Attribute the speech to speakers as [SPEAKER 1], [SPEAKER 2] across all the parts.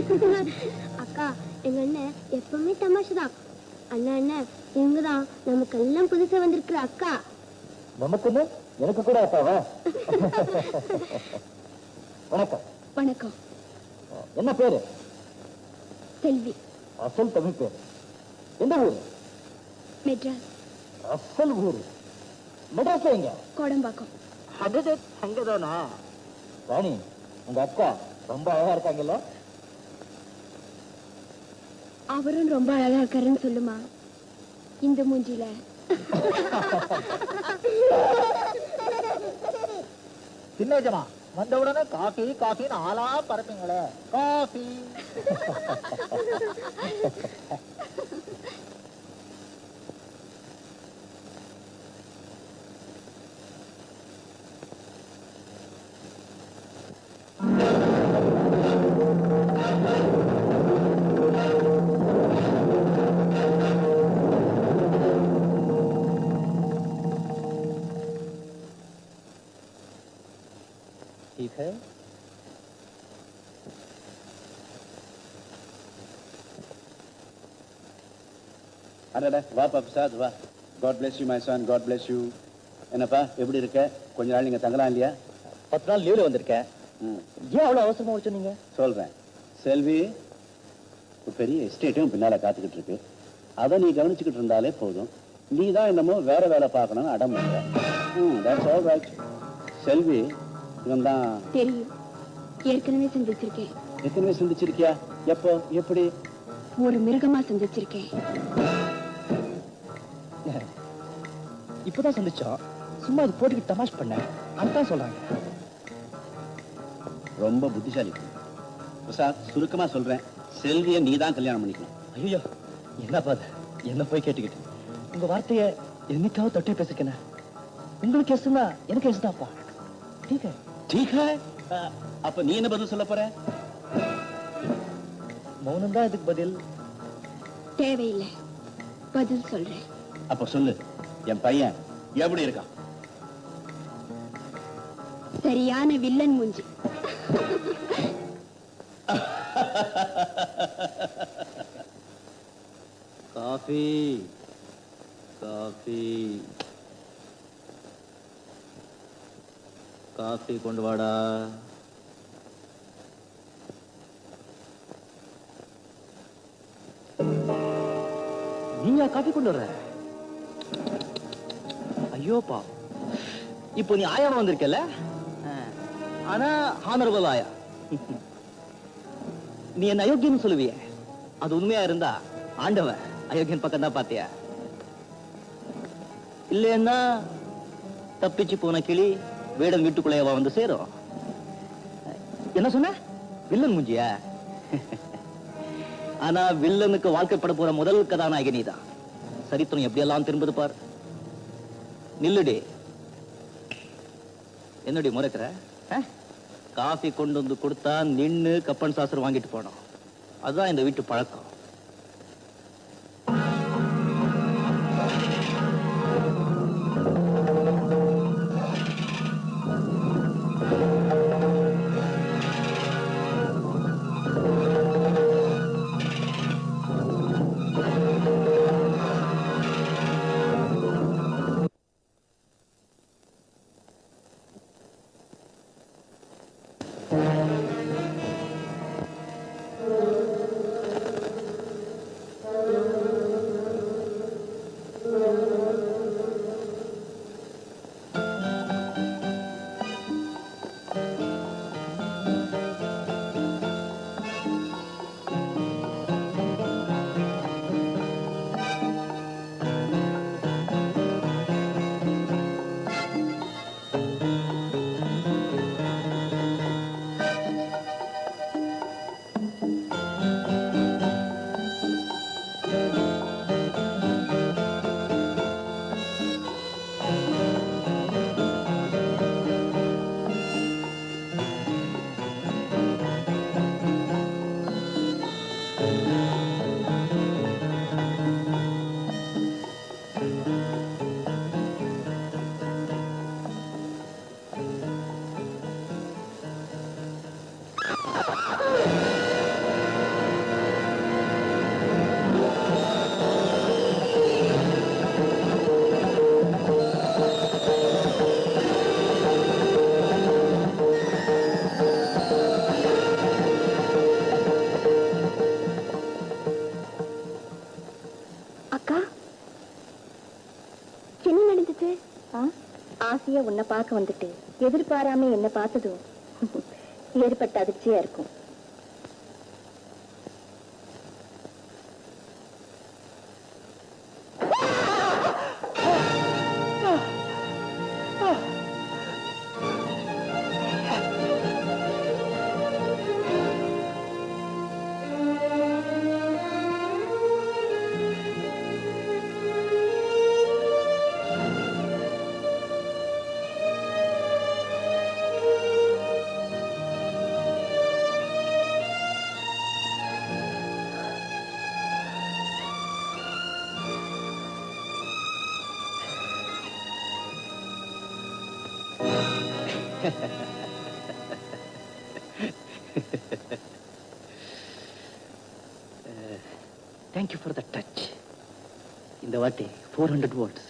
[SPEAKER 1] அக்கா எங்க அண்ணன் எப்பவுமே தமாஷுதான். அண்ணன் அண்ணன் இவங்கதான் நமக்கு எல்லாம் புதுசா வந்திருக்கிற அக்கா.
[SPEAKER 2] நமக்குன்னு எனக்கு கூட அக்காவா? வணக்கம்.
[SPEAKER 1] வணக்கம்.
[SPEAKER 2] என்ன பேரு?
[SPEAKER 1] செல்வி.
[SPEAKER 2] அசல் தமிழ் பேரு. எந்த ஊரு?
[SPEAKER 1] மெட்ராஸ்.
[SPEAKER 2] அசல் ஊரு மெட்ராஸ்ல எங்க?
[SPEAKER 1] கோடம்பாக்கம்.
[SPEAKER 2] அங்கதானா? ராணி, உங்க அக்கா ரொம்ப அழகா இருக்காங்கல்ல?
[SPEAKER 1] அவரும் ரொம்ப அழகா இருக்காருன்னு சொல்லுமா இந்த மூஞ்சில.
[SPEAKER 2] சின்னஜமா வந்தவுடனே காஃபி காஃபின்னு ஆளா பரப்பீங்களே. காஃபி. ठीक है.
[SPEAKER 3] அடடா, வாப்பா பிரசாத், வா. God bless you my son, God bless you. என்னப்பா, எப்படி இருக்க? கொஞ்ச நாள் நீங்க தங்கலாம் இல்லையா?
[SPEAKER 2] 10 நாள் லீவ்ல வந்திருக்கேன். ஏன் அவ்வளவு அவசரமா வச்சு நீங்க?
[SPEAKER 3] சொல்றேன். செல்வி ஒரு பெரிய எஸ்டேட்டும் பின்னால காத்துக்கிட்டு இருக்கு. அதை நீ கவனிச்சுக்கிட்டு இருந்தாலே போதும். நீ தான் என்னமோ வேற வேலை பார்க்கணும்னு அடம் பண்ற. That's all right. செல்வி இவன் தான்
[SPEAKER 1] தெரியும். ஏற்கனவே சந்திச்சிருக்கேன்.
[SPEAKER 3] எத்தனை சந்திச்சிருக்கியா? எப்போ, எப்படி?
[SPEAKER 1] ஒரு மிருகமா சந்திச்சிருக்கேன்.
[SPEAKER 2] இப்பதான் சந்திச்சோம். சும்மா இது போட்டுக்கிட்டு தமாஷ் பண்ண அதான் சொல்றாங்க.
[SPEAKER 3] ரொம்ப புத்திசாலி பிரசாத். சுருக்கமா சொல்றேன், செல்வியை நீ தான் கல்யாணம் பண்ணிக்கணும்.
[SPEAKER 2] ஐயோ, என்ன பாது என்ன போய் கேட்டுக்கிட்டு உங்க வார்த்தைய என்னைக்காவது தொட்டே பேசிக்கன. உங்களுக்கு எசுனா எனக்கு எசுதாப்பா.
[SPEAKER 3] ठीक है. அப்ப நீ என்ன பதில் சொல்ல போற?
[SPEAKER 2] மௌனம் தான் இதுக்கு பதில்.
[SPEAKER 1] தேவையில்லை, பதில் சொல்றேன்.
[SPEAKER 3] அப்ப சொல்லு, என் பையன் எப்படி இருக்கான்?
[SPEAKER 1] சரியான வில்லன் மூஞ்சி.
[SPEAKER 3] காஃபி காஃபி காஃபி கொண்டு வாடா.
[SPEAKER 2] நீங்க காஃபி கொண்டு வர்ற? ஐயோப்பா, இப்போ நீ ஆயாம வந்திருக்கல. ஆனா ஹானரபிள் ஆயா. நீ என்ன அயோக்கியன்னு சொல்லுவிய, அது உண்மையா இருந்தா ஆண்டவன் அயோக்கியன் பக்கம் தான் பாத்தியா? இல்லைன்னா தப்பிச்சு போன கிளி வேடன் வீட்டுக்குள்ளேயவா வந்து சேரும். என்ன சொன்ன? வில்லன் மூஞ்சியா? ஆனா வில்லனுக்கு வாழ்க்கைப்பட போற முதல் கதாநாயகி நீதான். சரித்திரம் எப்படியெல்லாம் திரும்புது பார். நில்லுடி. என்னடி முறைக்கிற? காஃபி கொண்டு வந்து கொடுத்தா நின்னு கப்பன் சாஸ்திரம் வாங்கிட்டு போனோம். அதுதான் இந்த வீட்டு பழக்கம்.
[SPEAKER 1] ஆசையா உன்னை பார்க்க வந்துட்டு எதிர்பாராம என்ன பார்த்ததும் ஏற்பட்ட அதிர்ச்சியா இருக்கும்.
[SPEAKER 2] Thank you for the touch. இந்த வாட்டி 400 volts.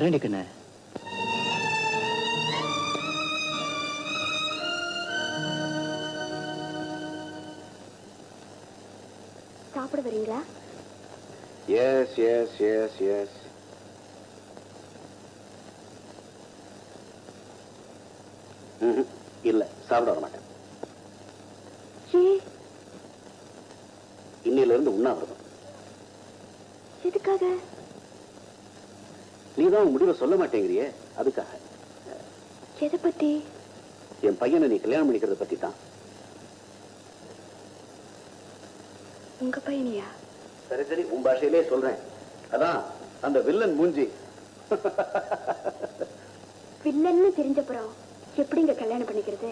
[SPEAKER 2] ரெண்டு கண்ண
[SPEAKER 1] சாப்பிட வரீங்களா?
[SPEAKER 3] Yes yes yes yes. இல்ல, சாப்பிட வர மாட்டேன். இன்னையில இருந்து உண்ணாவிரதம்.
[SPEAKER 1] எதுக்காக?
[SPEAKER 3] நீதான் முடிவை சொல்ல மாட்டேங்கிறியே, அதுக்காக.
[SPEAKER 1] எதை பத்தி?
[SPEAKER 3] என் பையனை நீ கல்யாணம் பண்ணிக்கிறத பத்தி தான்.
[SPEAKER 1] உங்க பையனியா?
[SPEAKER 3] சரி சரி, உன் பாஷையிலே சொல்றேன். அதான் அந்த வில்லன் மூஞ்சி.
[SPEAKER 1] வில்லன்னு தெரிஞ்சப்புறம் எப்படிங்க கல்யாணம் பண்ணிக்கிறது?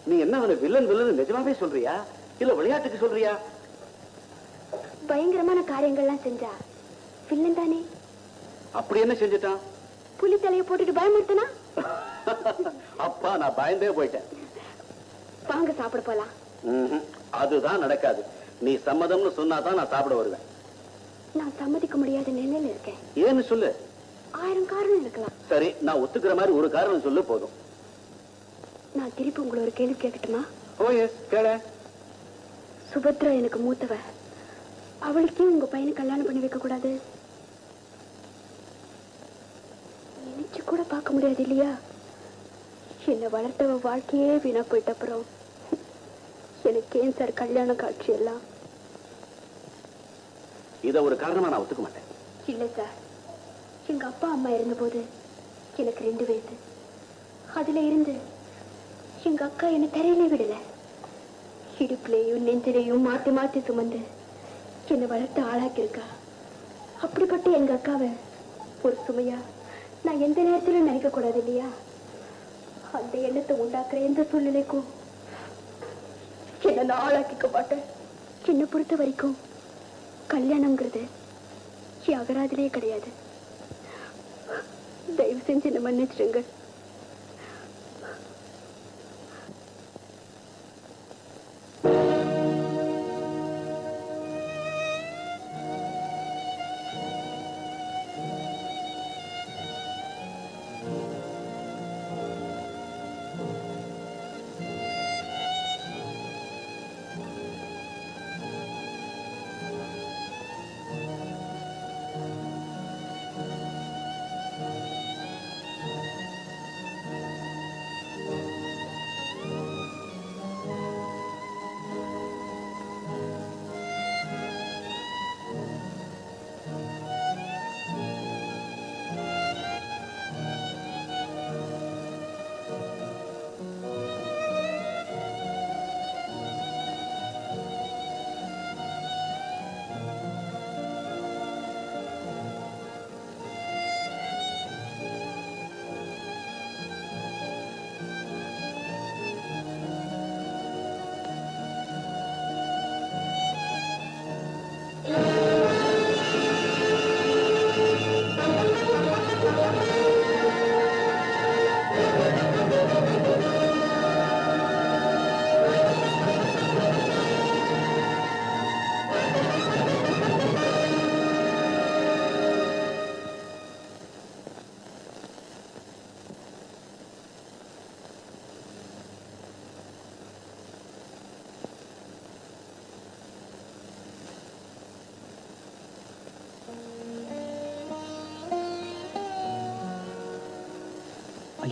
[SPEAKER 3] நீ என்ன அவனை வில்லன் வில்லன் நிஜமாவே சொல்றியா இல்ல விளையாட்டுக்கு சொல்றியா?
[SPEAKER 1] பயங்கரமான காரியங்கள்லாம் செஞ்சா வில்லன் தானே.
[SPEAKER 3] அப்படி என்ன செஞ்சுட்டான்?
[SPEAKER 1] புலி தலையை போட்டுட்டு பயமுறுத்தனா?
[SPEAKER 3] அப்பா, நான் பயந்தே போயிட்டேன்.
[SPEAKER 1] வாங்க சாப்பிட போலாம்.
[SPEAKER 3] அதுதான் நடக்காது. நீ சம்மதம்னு சொன்னாதான் நான் சாப்பிட வருவேன்.
[SPEAKER 1] நான் சம்மதிக்க முடியாத நிலையில இருக்கேன்.
[SPEAKER 3] ஏன்னு சொல்லு.
[SPEAKER 1] 1000 காரணம் இருக்கலாம்.
[SPEAKER 3] சரி, நான் ஒத்துக்கிற மாதிரி ஒரு காரணம் சொல்லு போதும்.
[SPEAKER 1] நான் திருப்பி உங்களை ஒரு கேள்வி கேட்கட்டுமா?
[SPEAKER 3] ஓ எஸ், கேள.
[SPEAKER 1] சுபத்ரா எனக்கு மூத்தவ. அவளுக்கே உங்க பையனை கல்யாணம் பண்ணி வைக்க கூடாது? நினைச்சு கூட பார்க்க முடியாது இல்லையா? என்ன வளர்த்தவ வாழ்க்கையே வீணா போயிட்ட அப்புறம் எனக்கு ஏன் சார் கல்யாண காட்சி எல்லாம்?
[SPEAKER 3] இத ஒரு காரணமா நான் ஒத்துக்க மாட்டேன்.
[SPEAKER 1] இல்ல சார், எங்க அப்பா அம்மா இருந்தபோது எனக்கு 2 வயசு. அதுல இருந்து எங்க அக்கா என்ன தரையிலே விடல. இடுப்புலையும் நெஞ்சிலையும் மாத்தி மாத்தி சுமந்து என்னை வளர்த்து ஆளாக்கியிருக்கா. அப்படிப்பட்ட எங்க அக்காவை ஒரு சுமையா நான் எந்த நேரத்திலும் நினைக்க கூடாது இல்லையா? அந்த எண்ணத்தை உண்டாக்குற எந்த சூழ்நிலைக்கும் என்ன நான் ஆளாக்கிக்க மாட்டேன். என்னை பொறுத்த வரைக்கும் கல்யாணம்ங்கிறது அகராதிலே கிடையாது. தயவு செஞ்சு என்ன மன்னிச்சிடுங்க.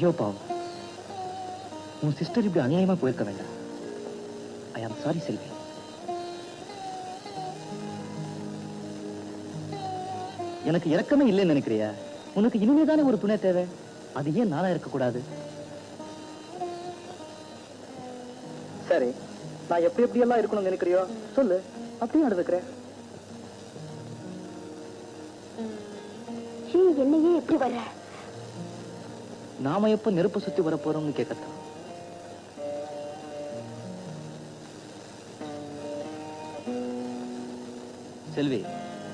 [SPEAKER 2] ஐயோ பாவம், உன் சிஸ்டர் இப்படி அநியாயமா போயிருக்க வேண்டாம். ஐ ஆம் சாரி செல்வி. எனக்கு இரக்கமே இல்லைன்னு நினைக்கிறியா? உனக்கு இனிமேதானே ஒரு துணை தேவை. அது ஏன் நானா இருக்கக்கூடாது? சரி, நான் எப்படி எல்லாம் இருக்கணும்னு நினைக்கிறியோ சொல்லு, அப்படியே நடந்துக்கிறேன்.
[SPEAKER 1] என்னையே எப்படி வர?
[SPEAKER 2] நாம எப்ப நெருப்பு சுத்தி வர போறோம்னு கேட்கத்தான். செல்வி,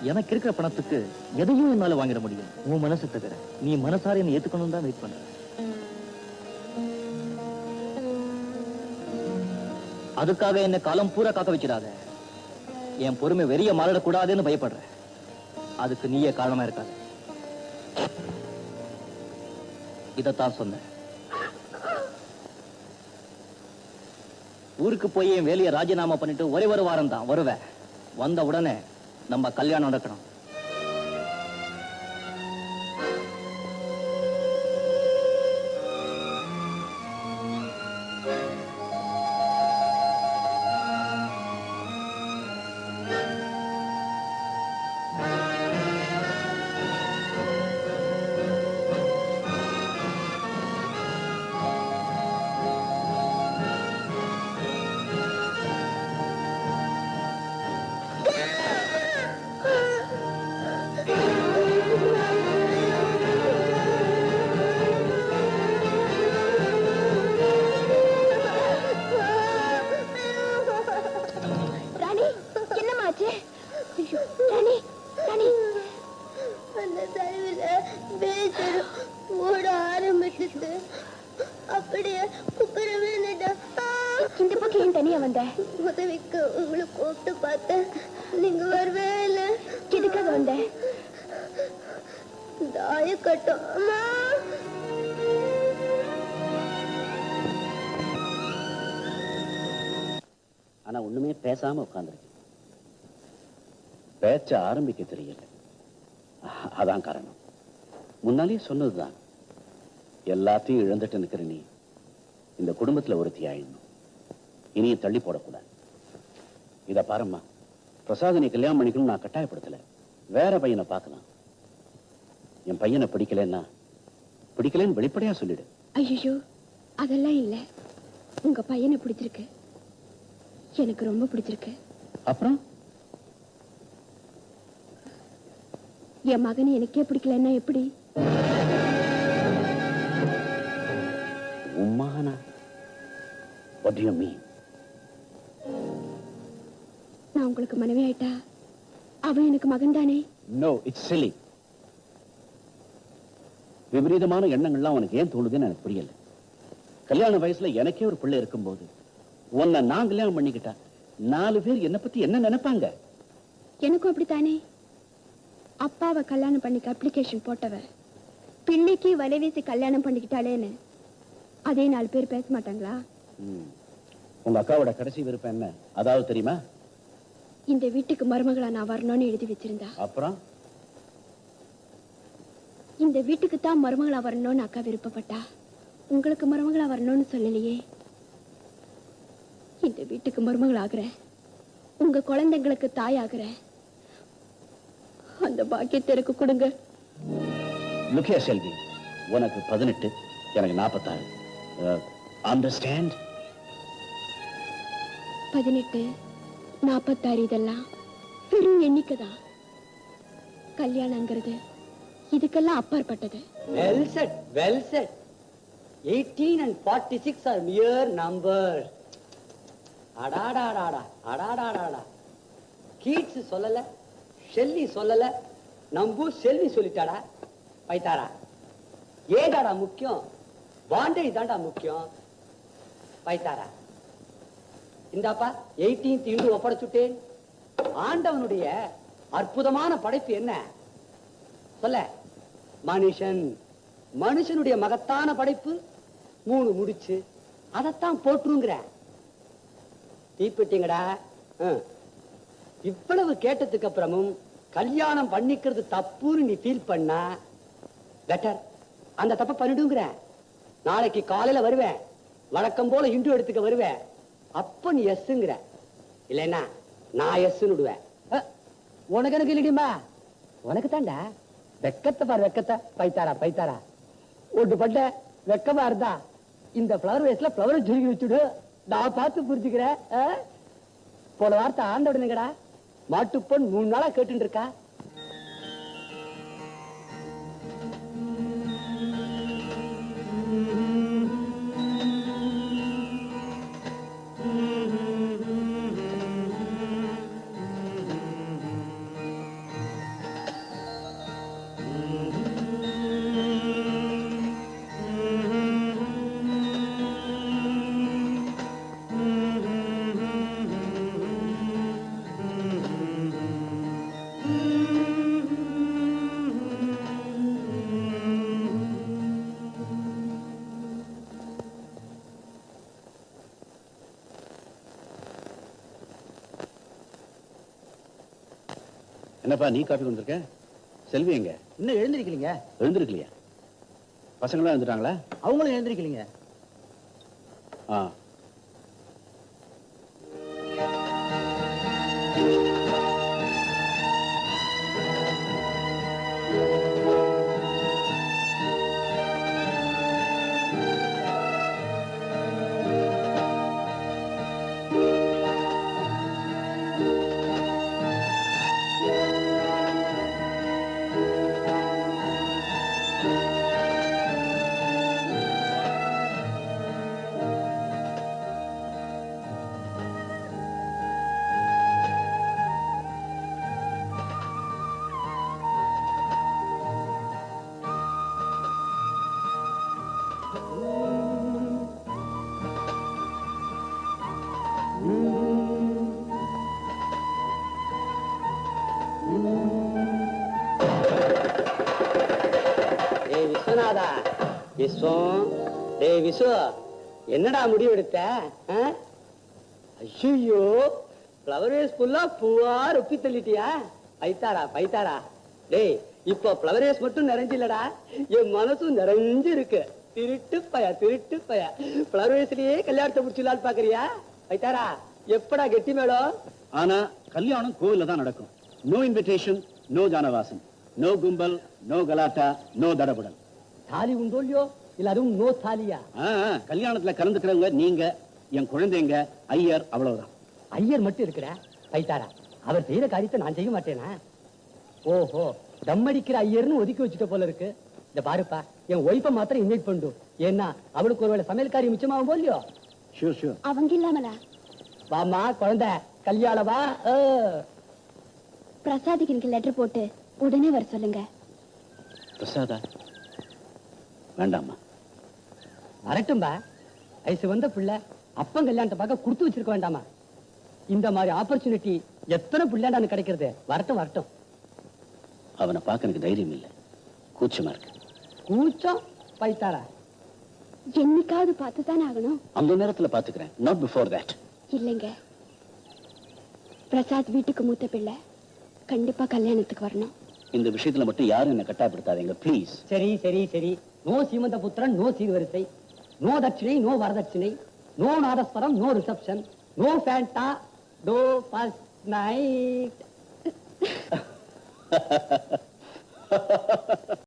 [SPEAKER 2] எனக்கு இருக்கிற பணத்துக்கு எதையும் என்னால வாங்கிட முடியும். உன் மனசை தவிர நீ மனசார என்னை ஏத்துக்கணும் தான் வெயிட் பண்ற. அதுக்காக என்ன காலம் பூரா காக்க வச்சிடாத. என் பொறுமை வெறிய மாறிடக்கூடாதுன்னு பயப்படுற. அதுக்கு நீயே காரணமா இருக்காது. இதத்தான் சொன்ன. ஊருக்கு போய் என் வேலையை ராஜினாமா பண்ணிட்டு ஒரே ஒரு வாரம் தான் வருவேன். வந்த உடனே நம்ம கல்யாணம் நடக்கணும்.
[SPEAKER 1] உதவிக்கு உங்களை கூப்பிட்டு பார்த்தேன், நீங்க வரவே இல்லை. எதுக்காக வந்த? தாய கட்டும்.
[SPEAKER 3] ஆனா ஒண்ணுமே பேசாம உட்கார்ந்துருக்கு. பேச்ச ஆரம்பிக்க தெரியல. அதான் காரணம். முன்னாலே சொன்னதுதான். எல்லாத்தையும் இழந்துட்டு நிக்கிற நீ இந்த குடும்பத்துல ஒருத்தி ஆயிடணும். இனியும் தள்ளி போடக்கூடாது. இத பாரும்மா, பிரசாத் நீ கல்யாணம் பண்ணிக்கணும் நான் கட்டாயப்படுத்தல. வேற பையனை பார்க்கலாம். என் பையனை பிடிக்கலன்னு வெளிப்படையா சொல்லிடு.
[SPEAKER 1] ஐயோ, அதெல்லாம் இல்ல. உங்க பையனை பிடிச்சிருக்கு, எனக்கு ரொம்ப பிடிச்சிருக்கு.
[SPEAKER 3] அப்புறம்
[SPEAKER 1] என் மகன் எனக்கே பிடிக்கலன்னா எப்படி?
[SPEAKER 3] உன் மகனா? What do you mean?
[SPEAKER 1] நான் உங்களுக்கு மனைவி ஆயிட்டா அவன் எனக்கு மகன் தானே?
[SPEAKER 3] No, it's silly. விபரீதமான எண்ணங்கள்லாம் உனக்கு ஏன் தோணுதுன்னு எனக்கு புரியல. கல்யாண வயசுல எனக்கே ஒரு பிள்ளை இருக்கும்போது உன்னை நான் கல்யாணம் பண்ணிக்கிட்டா 4 பேர் என்னை பத்தி என்ன நினைப்பாங்க?
[SPEAKER 1] எனக்கும் அப்படித்தானே. அப்பாவை கல்யாணம் பண்ணிக்க அப்ளிகேஷன் போட்டவ பிள்ளைக்கு வலை வீசி கல்யாணம் பண்ணிக்கிட்டாளேன்னு அதே 4 பேர் பேச மாட்டாங்களா?
[SPEAKER 3] உங்க அக்காவோட கடைசி விருப்பம் என்ன, அதாவது தெரியுமா?
[SPEAKER 1] இந்த வீட்டுக்கு மருமகளா நான் வரணும்னு எழுதி வச்சிருந்தா.
[SPEAKER 3] அப்புறம்
[SPEAKER 1] இந்த வீட்டுக்கு தான் மருமகளா வரணும்னு அக்கா விருப்பப்பட்டா. உங்களுக்கு மருமகளா வரணும்னு சொல்லலையே. இந்த வீட்டுக்கு மருமகளாகிற, உங்க குழந்தைங்களுக்கு தாயாகிற அந்த பாக்கியத்தை எனக்கு கொடுங்க.
[SPEAKER 3] லுக்கியா செல்வி, உனக்கு 18, எனக்கு 46. அண்டர்ஸ்டாண்ட்?
[SPEAKER 1] 18, 46 இதெல்லாம் பெரும் எண்ணிக்கைதான். கல்யாணங்கிறது இதுக்கெல்லாம் அப்பாற்பட்டது.
[SPEAKER 4] Well said, well said. 18 and 46 are mere numbers. அடாடாடாடா, அடாடாடாடா. கீட்ஸ் சொல்லல, ஷெல்லி சொல்லல, நம்பு செல்வி சொல்லிட்டாடா. பைத்தாரா, ஏடாடா முக்கியம்? பாண்டேஜ் தாண்டா முக்கியம். பைத்தாரா, இந்தாப்பா 18th இன்று ஒப்படைச்சுட்டேன். ஆண்டவனுடைய அற்புதமான படைப்பு என்ன சொல்ல? மனுஷன். மனுஷனுடைய மகத்தான படைப்பு 3 முடிச்சு. அதத்தான் போட்டுருங்கிற. தீப்பிட்டீங்கடா. இவ்வளவு கேட்டதுக்கு அப்புறமும் கல்யாணம் பண்ணிக்கிறது தப்புன்னு நீ ஃபீல் பண்ணா பெட்டர். அந்த தப்ப பண்ணிடுங்கிற. நாளைக்கு காலையில வருவேன், வழக்கம் போல இண்டு எடுத்துக்க வருவேன். அப்ப நீ எஸ்ங்கிற, இல்லைன்னா நான் எஸ்ன்னு விடுவேன். உனக்கு எனக்கு இல்லடிமா, உனக்கு தாண்டா. வெக்கத்தை பாரு, வெக்கத்தை. பைத்தாரா பைத்தாரா, ஒட்டு பட்ட வெக்கமா இருந்தா இந்த பிளவர் வேஸ்ட்ல பிளவரை சுருக்கி வச்சுடு. நான் பார்த்து புரிஞ்சுக்கிறேன். போன வார்த்தை ஆண்டவுடனேங்கடா, மாட்டுப்பொன் 3 நாளா கேட்டு இருக்கா.
[SPEAKER 3] என்னப்பா நீ காப்பி கொண்டிருக்க? செல்வி எங்க?
[SPEAKER 2] இன்னும் எழுந்திருக்கீங்க?
[SPEAKER 3] எழுந்திருக்கலையா? பசங்களாம் எழுந்துட்டாங்களா?
[SPEAKER 2] அவங்களும் எழுந்திருக்கீங்க.
[SPEAKER 3] ஆ,
[SPEAKER 4] விஸ்வநாதா, விஸ்வம், டேய் விஸ்வ, என்னடா முடிவு எடுத்த? ஐயோ, பிளவர் வேஸ் ஃபுல்லா பூவா ரொப்பி தள்ளிட்டியா? பைத்தாரா பைத்தாரா. டேய், இப்போ பிளவர் வேஸ் மட்டும் நிறைஞ்சில்லடா, என் மனசும் நிறைஞ்சு இருக்கு. திருட்டு பையா, திருட்டு பையா. பிளவர் வேஸ்லயே கல்யாணத்தை முடிச்சுலான்னு பாக்குறியா? பைத்தாரா, எப்படா கெட்டி மேடம்?
[SPEAKER 3] ஆனா கல்யாணம் கோவில்ல தான் நடக்கும். நோ இன்விடேஷன், நோ ஜானவாசன், நோ கும்பல், நோ கலாட்டா, நோ தடபுடல்.
[SPEAKER 4] தாலி உண்டோ இல்லையோ, இல்ல அதுவும் நோ தாலியா?
[SPEAKER 3] கல்யாணத்துல கலந்துக்கிறவங்க நீங்க, என் குழந்தைங்க, ஐயர், அவ்வளவுதான்.
[SPEAKER 4] ஐயர் மட்டும் இருக்கிற பைத்தாரா, அவர் செய்யற காரியத்தை நான் செய்ய மாட்டேனா? ஓஹோ, தம்மடிக்கிற ஐயர்னு ஒதுக்கி வச்சுட்ட போல இருக்கு. இந்த பாருப்பா, என் ஒய்ஃபை மாத்திரம் இன்வைட் பண்ணு. ஏன்னா அவளுக்கு ஒருவேளை சமையல்காரி மிச்சமாகும் போலியோ.
[SPEAKER 3] Sure sure.
[SPEAKER 1] அவங்க இல்லாமலா?
[SPEAKER 4] வாமா குழந்தை, கல்யாணம் வா.
[SPEAKER 1] பிரசாதிக்கு எனக்கு லெட்டர் போட்டு உடனே வர சொல்லுங்க.
[SPEAKER 3] பிரசாதா வேண்டாமா?
[SPEAKER 4] வரட்டும்பா, வயசு வந்த பிள்ளை அப்பன் கல்யாணத்தை பார்க்க கொடுத்து வச்சிருக்க வேண்டாமா? இந்த மாதிரி ஆப்பர்ச்சுனிட்டி எத்தனை பிள்ளைண்டான்னு கிடைக்கிறது. வரட்டும் வரட்டும்.
[SPEAKER 3] அவனை பார்க்க எனக்கு தைரியம் இல்லை, கூச்சமா இருக்கு.
[SPEAKER 4] கூச்சம் பைத்தாரா?
[SPEAKER 1] என்னைக்காவது பார்த்துதான் ஆகணும்.
[SPEAKER 3] அந்த நேரத்துல பாத்துக்கிறேன், நாட் பிஃபோர் தட்.
[SPEAKER 1] இல்லைங்க, பிரசாத் வீட்டுக்கு மூத்த பிள்ளை, கண்டிப்பா கல்யாணத்துக்கு வரணும்.
[SPEAKER 3] இந்த விஷயத்துல மட்டும் யாரும் என்ன கட்டாயப்படுத்தாதீங்க ப்ளீஸ்.
[SPEAKER 4] சரி சரி சரி. நோ சீமந்த புத்திரன், நோ சீர்வரிசை, நோ தட்சிணை, நோ வரதட்சிணை, நோ நாதஸ்வரம், no reception, no Fanta, no first night.